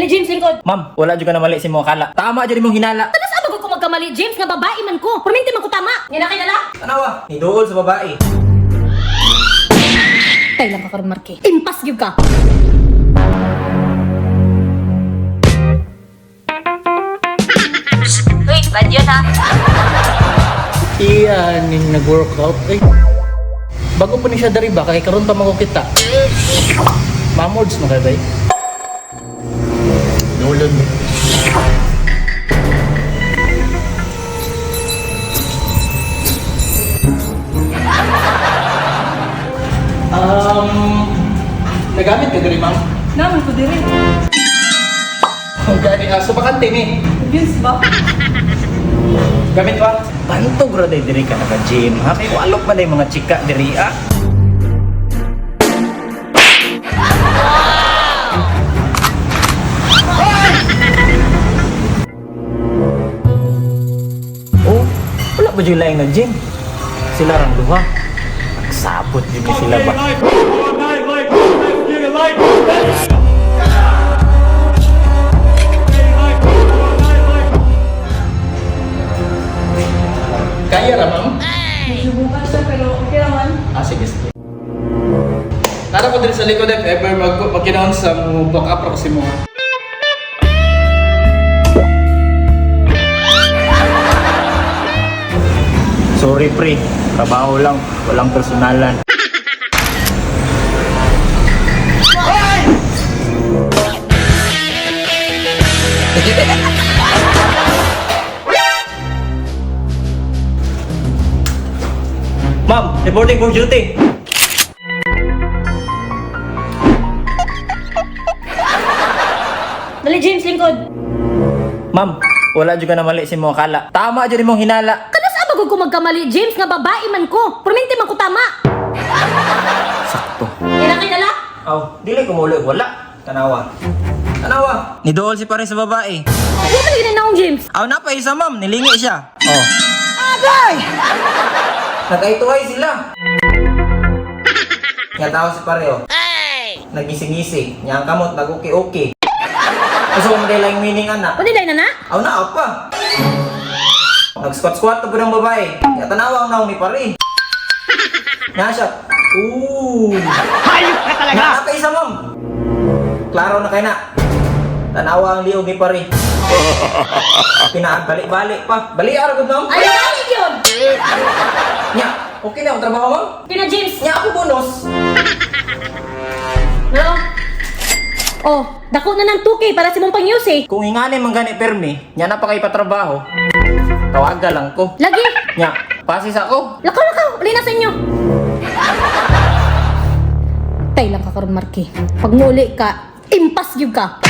Dali, James, lingkod. Ma'am, wala dyan ka na mali si mo kala. Tama dyan mong hinala. Ano sa abag ko magkamali, James, nga babae man ko. Perminti man ko tama. Yan na kinala. Tanawa, nidool sa babae. Tay lang ka karon, Marky. Impas gyud ka. Uy, bad yun ha. Iyan yung nag-workout. Ay, bago pa ni siya dari ba? Kaya karon pa mako kita. Mamods na kaya ba? Nulod. Nagamit ka dari, ma'am? Naman ko diri. Oh, gani, so bakante ni. James ba? Gamit ba? Bantog ra day diri ka naka-gym. Ha, kay walok man day mga chika diri ah. Oh, wala ba dyan laing nag-gym? Sila rang duha. Nagsabot dyan sila ba? Kaya ra, ma'am? Subukan siya pero okay naman. Sige, sige. Nara ko din sa likod if ever magkinaon sa mo back up ra kasi mo. Sorry pre, trabaho lang, walang personalan. Ma'am, reporting for duty. Dali, James, lingkod. Ma'am, wala dyan ka na mali si mo kala. Tama dyan mong hinala. Ano sa abag ko magkamali, James, nga babae man ko. Perminti man ko tama. Sakto. Yan na kinala. Aw, dili ko muli, wala. Tanawa. Tanawa. Nidool si pare sa babae. Ano ba ganyan na akong, James? Aw, napay isa ma'am, nilingi siya. Oh. Agay! Nag-ay-tuhay sila. Nga tao si pare, oh. Nagisi-gisi. Nga ang kamot, nag-uki-uki. Kasi kung hindi lang meaning, anak. Pwede dahil na na? Aw na, pa. Nag-squat-squat na po ng babae. Nga tanawa ang naong ni pare. Nga siya. Ooh. Hayop ka talaga! Nga napay isa ma'am. Klaro na kayo na. Tanawa ang liog ni pare. Pinaan, balik-balik pa. Balik-ara ko ma'am. Ay, balik yun! Nya, okay na ang trabaho ma'am. Pina, James. Nya, ako bonus. No? Oh, dako na ng 2K para sa mong pang-use eh. Kung hinganin man gani permi, nya na pa kayo patrabaho. Tawaga lang ko. Lagi. Nya, pasis ako. Lakaw. Uli na sa inyo. Tay lang ka karon, Marky. Pag muli ka, impas gyud ka.